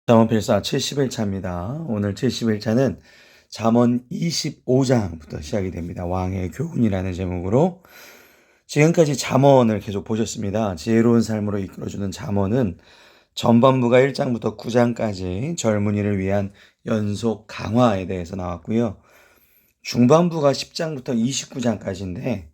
잠언 필사 71차입니다. 오늘 71차는 잠언 25장부터 시작이 됩니다. 왕의 교훈이라는 제목으로 지금까지 잠언을 계속 보셨습니다. 지혜로운 삶으로 이끌어주는 잠언은 전반부가 1장부터 9장까지 젊은이를 위한 연속 강화에 대해서 나왔고요. 중반부가 10장부터 29장까지인데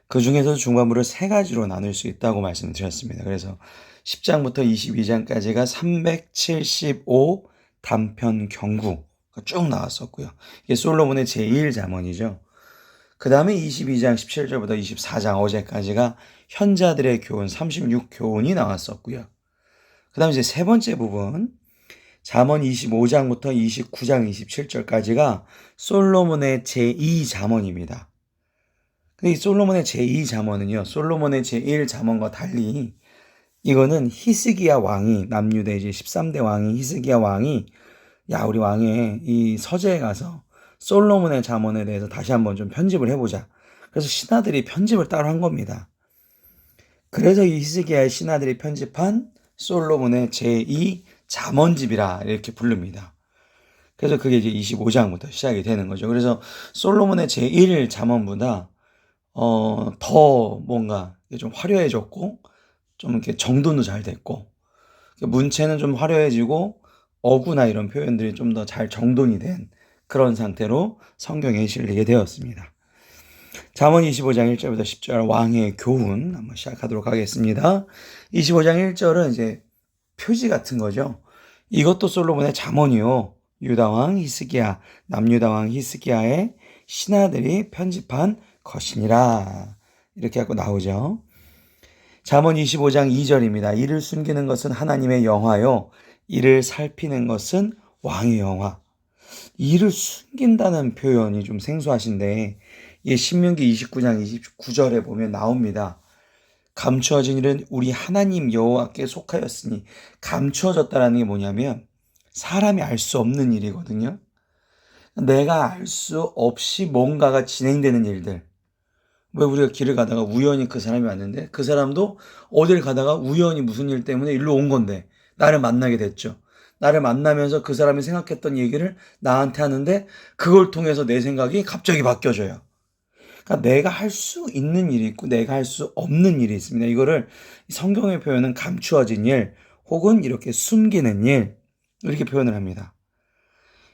그 중에서 중반부를 세 가지로 나눌 수 있다고 말씀드렸습니다. 그래서 10장부터 22장까지가 375 단편 경구가 쭉 나왔었고요. 이게 솔로몬의 제1잠언이죠. 그 다음에 22장 17절부터 24장 어제까지가 현자들의 교훈 36교훈이 나왔었고요. 그 다음에 이제 세 번째 부분 잠언 25장부터 29장 27절까지가 솔로몬의 제2잠언입니다. 이 솔로몬의 제2잠언은요. 솔로몬의 제1잠언과 달리 이거는 히스기야 왕이 남유대 이제 13대 왕이 히스기야 왕이 우리 왕의 이 서재에 가서 솔로몬의 잠언에 대해서 다시 한번 좀 편집을 해보자. 그래서 신하들이 편집을 따로 한 겁니다. 그래서 이 히스기야의 신하들이 편집한 솔로몬의 제2잠언집이라 이렇게 부릅니다. 그래서 그게 이제 25장부터 시작이 되는 거죠. 그래서 솔로몬의 제1잠언보다 더 뭔가 좀 화려해졌고 좀 이렇게 정돈도 잘 됐고 문체는 좀 화려해지고 어구나 이런 표현들이 좀 더 잘 정돈이 된 그런 상태로 성경에 실리게 되었습니다. 잠언 25장 1절부터 10절 왕의 교훈 한번 시작하도록 하겠습니다. 25장 1절은 이제 표지 같은 거죠. 이것도 솔로몬의 잠언이요. 유다왕 히스기야, 남유다왕 히스기야의 신하들이 편집한 것이니라. 이렇게 하고 나오죠. 잠언 25장 2절입니다. 이를 숨기는 것은 하나님의 영화요. 이를 살피는 것은 왕의 영화. 이를 숨긴다는 표현이 좀 생소하신데 이 신명기 29장 29절에 보면 나옵니다. 감추어진 일은 우리 하나님 여호와께 속하였으니 감추어졌다라는 게 뭐냐면 사람이 알 수 없는 일이거든요. 내가 알 수 없이 뭔가가 진행되는 일들. 왜 우리가 길을 가다가 우연히 그 사람이 왔는데 그 사람도 어딜 가다가 우연히 무슨 일 때문에 일로 온 건데 나를 만나게 됐죠. 나를 만나면서 그 사람이 생각했던 얘기를 나한테 하는데 그걸 통해서 내 생각이 갑자기 바뀌어져요. 그러니까 내가 할 수 있는 일이 있고 내가 할 수 없는 일이 있습니다. 이거를 성경의 표현은 감추어진 일 혹은 이렇게 숨기는 일 이렇게 표현을 합니다.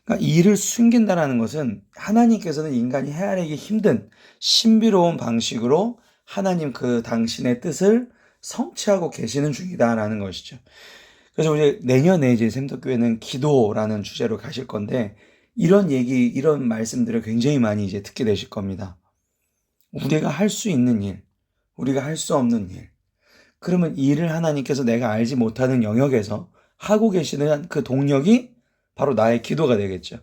그러니까 일을 숨긴다라는 것은 하나님께서는 인간이 헤아리기 힘든 신비로운 방식으로 하나님 그 당신의 뜻을 성취하고 계시는 중이다라는 것이죠. 그래서 우리 내년에 이제 샘터교회는 기도라는 주제로 가실 건데 이런 얘기, 이런 말씀들을 굉장히 많이 이제 듣게 되실 겁니다. 우리가 할 수 있는 일, 우리가 할 수 없는 일. 그러면 일을 하나님께서 내가 알지 못하는 영역에서 하고 계시는 그 동력이 바로 나의 기도가 되겠죠.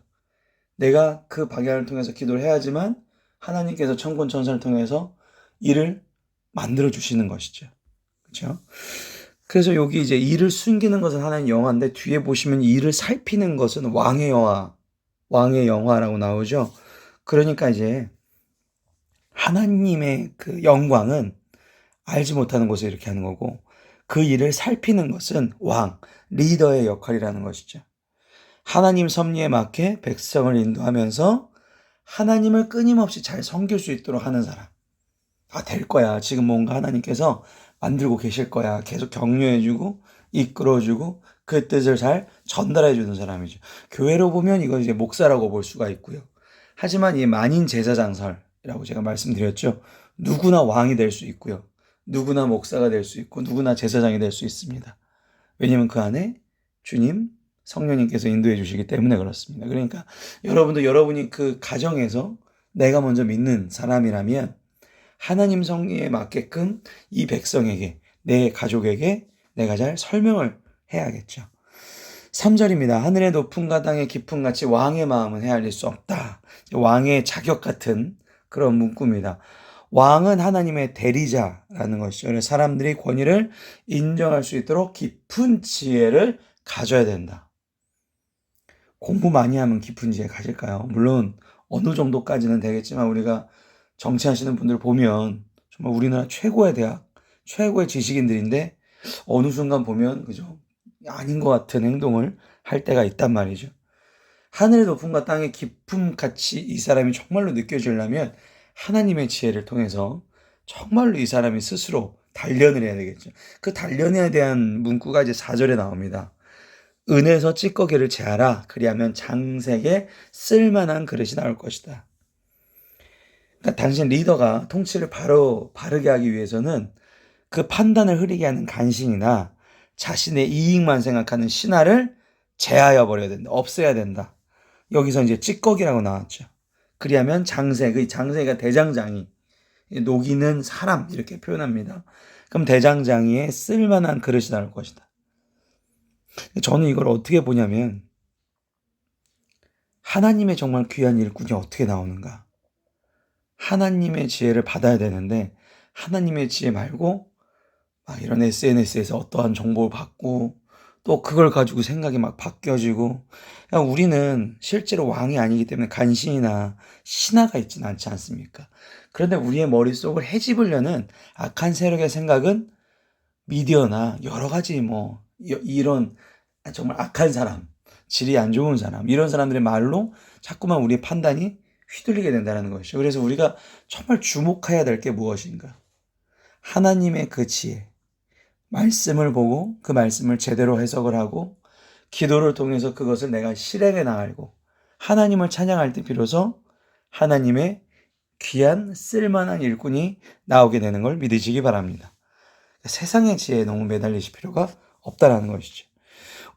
내가 그 방향을 통해서 기도를 해야지만 하나님께서 천군 천사를 통해서 일을 만들어 주시는 것이죠. 그렇죠? 그래서 여기 이제 일을 숨기는 것은 하나님 영화인데 뒤에 보시면 일을 살피는 것은 왕의 영화, 왕의 영화라고 나오죠. 그러니까 이제 하나님의 그 영광은 알지 못하는 곳에 이렇게 하는 거고 그 일을 살피는 것은 왕, 리더의 역할이라는 것이죠. 하나님 섭리에 맞게 백성을 인도하면서 하나님을 끊임없이 잘 섬길 수 있도록 하는 사람. 될 거야. 지금 뭔가 하나님께서 만들고 계실 거야. 계속 격려해주고 이끌어주고 그 뜻을 잘 전달해주는 사람이죠. 교회로 보면 이건 이제 목사라고 볼 수가 있고요. 하지만 이 만인 제사장설이라고 제가 말씀드렸죠. 누구나 왕이 될 수 있고요. 누구나 목사가 될 수 있고 누구나 제사장이 될 수 있습니다. 왜냐하면 그 안에 주님, 성령님께서 인도해 주시기 때문에 그렇습니다. 그러니까 여러분도 여러분이 그 가정에서 내가 먼저 믿는 사람이라면 하나님 섭리에 맞게끔 이 백성에게, 내 가족에게 내가 잘 설명을 해야겠죠. 3절입니다. 하늘의 높음과 땅의 깊음 같이 왕의 마음은 헤아릴 수 없다. 왕의 자격 같은 그런 문구입니다. 왕은 하나님의 대리자라는 것이죠. 그래서 사람들이 권위를 인정할 수 있도록 깊은 지혜를 가져야 된다. 공부 많이 하면 깊은 지혜 가질까요? 물론 어느 정도까지는 되겠지만 우리가 정치하시는 분들 보면 정말 우리나라 최고의 대학, 최고의 지식인들인데 어느 순간 보면 그죠? 아닌 것 같은 행동을 할 때가 있단 말이죠. 하늘의 높음과 땅의 깊음 같이 이 사람이 정말로 느껴지려면 하나님의 지혜를 통해서 정말로 이 사람이 스스로 단련을 해야 되겠죠. 그 단련에 대한 문구가 이제 4절에 나옵니다. 은에서 찌꺼기를 제하라. 그리하면 장색에 쓸만한 그릇이 나올 것이다. 그러니까 당신 리더가 통치를 바르게 하기 위해서는 그 판단을 흐리게 하는 간신이나 자신의 이익만 생각하는 신하를 제하여 버려야 된다. 없애야 된다. 여기서 이제 찌꺼기라고 나왔죠. 그리하면 장색이 대장장이, 녹이는 사람 이렇게 표현합니다. 그럼 대장장이에 쓸만한 그릇이 나올 것이다. 저는 이걸 어떻게 보냐면 하나님의 정말 귀한 일꾼이 어떻게 나오는가. 하나님의 지혜를 받아야 되는데 하나님의 지혜 말고 막 이런 SNS에서 어떠한 정보를 받고 또 그걸 가지고 생각이 막 바뀌어지고, 그냥 우리는 실제로 왕이 아니기 때문에 간신이나 신하가 있지는 않지 않습니까? 그런데 우리의 머릿속을 헤집으려는 악한 세력의 생각은 미디어나 여러 가지 이런 정말 악한 사람, 질이 안 좋은 사람, 이런 사람들의 말로 자꾸만 우리의 판단이 휘둘리게 된다는 것이죠. 그래서 우리가 정말 주목해야 될 게 무엇인가? 하나님의 그 지혜, 말씀을 보고 그 말씀을 제대로 해석을 하고 기도를 통해서 그것을 내가 실행해 나가고 하나님을 찬양할 때 비로소 하나님의 귀한 쓸만한 일꾼이 나오게 되는 걸 믿으시기 바랍니다. 세상의 지혜에 너무 매달리실 필요가 없다라는 것이죠.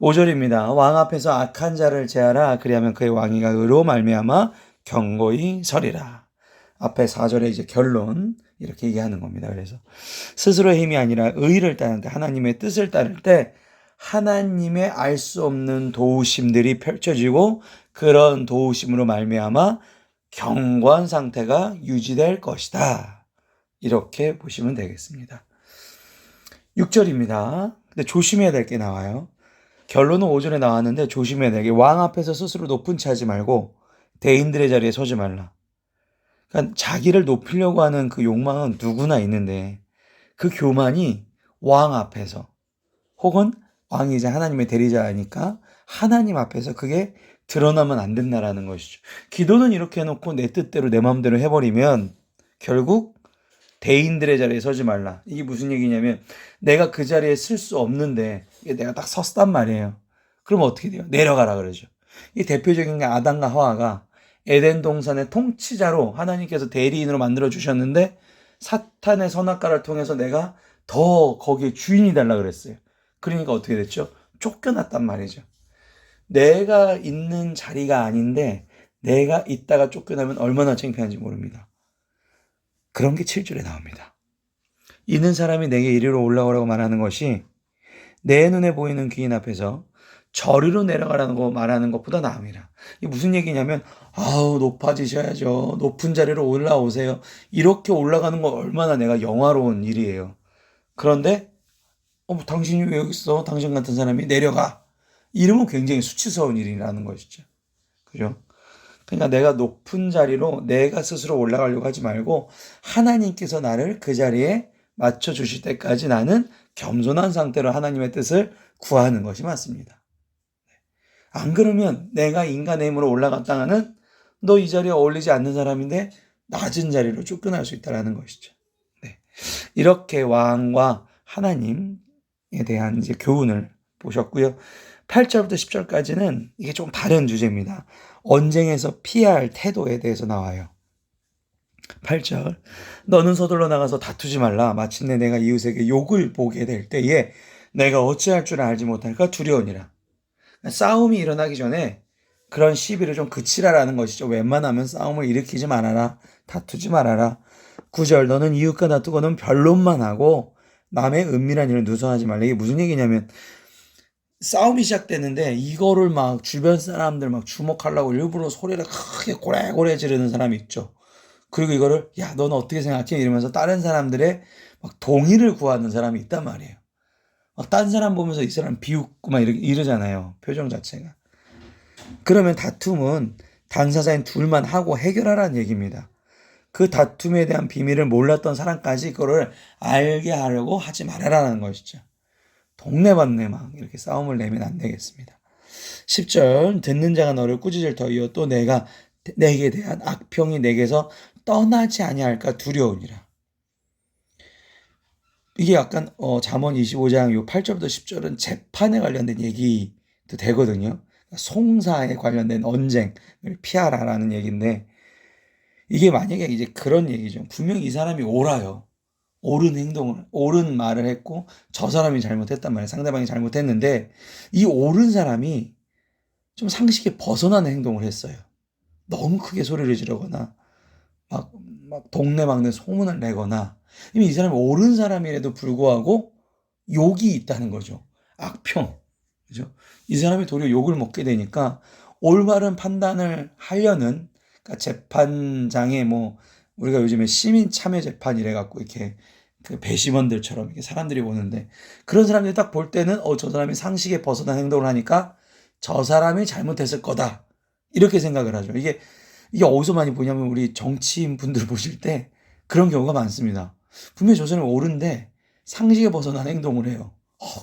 5절입니다. 왕 앞에서 악한 자를 제하라. 그리하면 그의 왕위가 의로 말미암아 경고히 서리라. 앞에 4절에 이제 결론 이렇게 얘기하는 겁니다. 그래서 스스로의 힘이 아니라 의를 따를 때, 하나님의 뜻을 따를 때 하나님의 알 수 없는 도우심들이 펼쳐지고 그런 도우심으로 말미암아 경고한 상태가 유지될 것이다. 이렇게 보시면 되겠습니다. 6절입니다. 근데 조심해야 될 게 나와요. 결론은 5절에 나왔는데 조심해야 될 게, 왕 앞에서 스스로 높은 채 하지 말고 대인들의 자리에 서지 말라. 그러니까 자기를 높이려고 하는 그 욕망은 누구나 있는데 그 교만이 왕 앞에서, 혹은 왕이 이제 하나님의 대리자니까 하나님 앞에서 그게 드러나면 안 된다라는 것이죠. 기도는 이렇게 해놓고 내 뜻대로 내 마음대로 해버리면 결국 대인들의 자리에 서지 말라. 이게 무슨 얘기냐면 내가 그 자리에 쓸 수 없는데 내가 딱 섰단 말이에요. 그럼 어떻게 돼요? 내려가라 그러죠. 이 대표적인 게 아담과 하와가 에덴 동산의 통치자로 하나님께서 대리인으로 만들어 주셨는데 사탄의 선악과를 통해서 내가 더 거기에 주인이 달라 그랬어요. 그러니까 어떻게 됐죠? 쫓겨났단 말이죠. 내가 있는 자리가 아닌데 내가 있다가 쫓겨나면 얼마나 창피한지 모릅니다. 그런 게 7절에 나옵니다. 있는 사람이 내게 이리로 올라오라고 말하는 것이 내 눈에 보이는 귀인 앞에서 저리로 내려가라는 거 말하는 것보다 나음이라. 이게 무슨 얘기냐면 높아지셔야죠. 높은 자리로 올라오세요. 이렇게 올라가는 건 얼마나 내가 영화로운 일이에요. 그런데 당신이 왜 여기 있어? 당신 같은 사람이 내려가. 이러면 굉장히 수치스러운 일이라는 것이죠. 그죠? 그러니까 내가 높은 자리로 내가 스스로 올라가려고 하지 말고 하나님께서 나를 그 자리에 맞춰주실 때까지 나는 겸손한 상태로 하나님의 뜻을 구하는 것이 맞습니다. 안 그러면 내가 인간의 힘으로 올라갔다가는 너 이 자리에 어울리지 않는 사람인데 낮은 자리로 쫓겨날 수 있다는 것이죠. 네. 이렇게 왕과 하나님에 대한 이제 교훈을 보셨고요. 8절부터 10절까지는 이게 좀 다른 주제입니다. 언쟁에서 피해야 할 태도에 대해서 나와요. 8절, 너는 서둘러 나가서 다투지 말라. 마침내 내가 이웃에게 욕을 보게 될 때에 내가 어찌할 줄 알지 못할까 두려우니라. 싸움이 일어나기 전에 그런 시비를 좀 그치라라는 것이죠. 웬만하면 싸움을 일으키지 말아라. 다투지 말아라. 9절, 너는 이웃과 다투고는 변론만 하고 남의 은밀한 일을 누설하지 말라. 이게 무슨 얘기냐면 싸움이 시작되는데 이거를 막 주변 사람들 막 주목하려고 일부러 소리를 크게 고래고래 지르는 사람이 있죠. 그리고 이거를 야 너는 어떻게 생각해? 이러면서 다른 사람들의 막 동의를 구하는 사람이 있단 말이에요. 막 딴 사람 보면서 이 사람 비웃고 막 이러잖아요. 표정 자체가. 그러면 다툼은 당사자인 둘만 하고 해결하라는 얘기입니다. 그 다툼에 대한 비밀을 몰랐던 사람까지 그거를 알게 하려고 하지 말아라는 것이죠. 동네방네 막 이렇게 싸움을 내면 안 되겠습니다. 10절 듣는 자가 너를 꾸짖을 터이요 또 내가 내게 대한 악평이 내게서 떠나지 아니할까 두려우니라. 이게 약간 잠언 25장 요 8절부터 10절은 재판에 관련된 얘기도 되거든요. 송사에 관련된 언쟁을 피하라라는 얘기인데 이게 만약에 이제 그런 얘기죠. 분명히 이 사람이 옳아요. 옳은 말을 했고 저 사람이 잘못했단 말이에요. 상대방이 잘못했는데 이 옳은 사람이 좀 상식에 벗어나는 행동을 했어요. 너무 크게 소리를 지르거나 막 동네방네 소문을 내거나 이미 이 사람이 옳은 사람이라도 불구하고 욕이 있다는 거죠. 악평. 그죠? 이 사람이 도리어 욕을 먹게 되니까 올바른 판단을 하려는 그러니까 재판장에 뭐 우리가 요즘에 시민 참여 재판 이래 갖고 이렇게 그 배심원들처럼 이렇게 사람들이 오는데 그런 사람들이 딱 볼 때는 저 사람이 상식에 벗어난 행동을 하니까 저 사람이 잘못했을 거다. 이렇게 생각을 하죠. 이게 어디서 많이 보냐면 우리 정치인 분들 보실 때 그런 경우가 많습니다. 분명히 저 사람이 옳은데 상식에 벗어난 행동을 해요.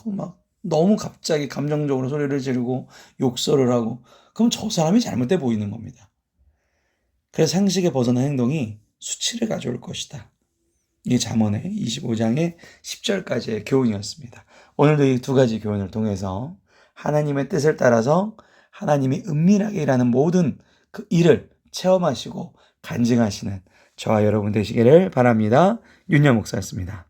막 너무 갑자기 감정적으로 소리를 지르고 욕설을 하고 그럼 저 사람이 잘못돼 보이는 겁니다. 그래서 상식에 벗어난 행동이 수치를 가져올 것이다. 이게 잠언의 25장의 10절까지의 교훈이었습니다. 오늘도 이 두 가지 교훈을 통해서 하나님의 뜻을 따라서 하나님이 은밀하게 일하는 모든 그 일을 체험하시고 간증하시는 저와 여러분 되시기를 바랍니다. 윤여 목사였습니다.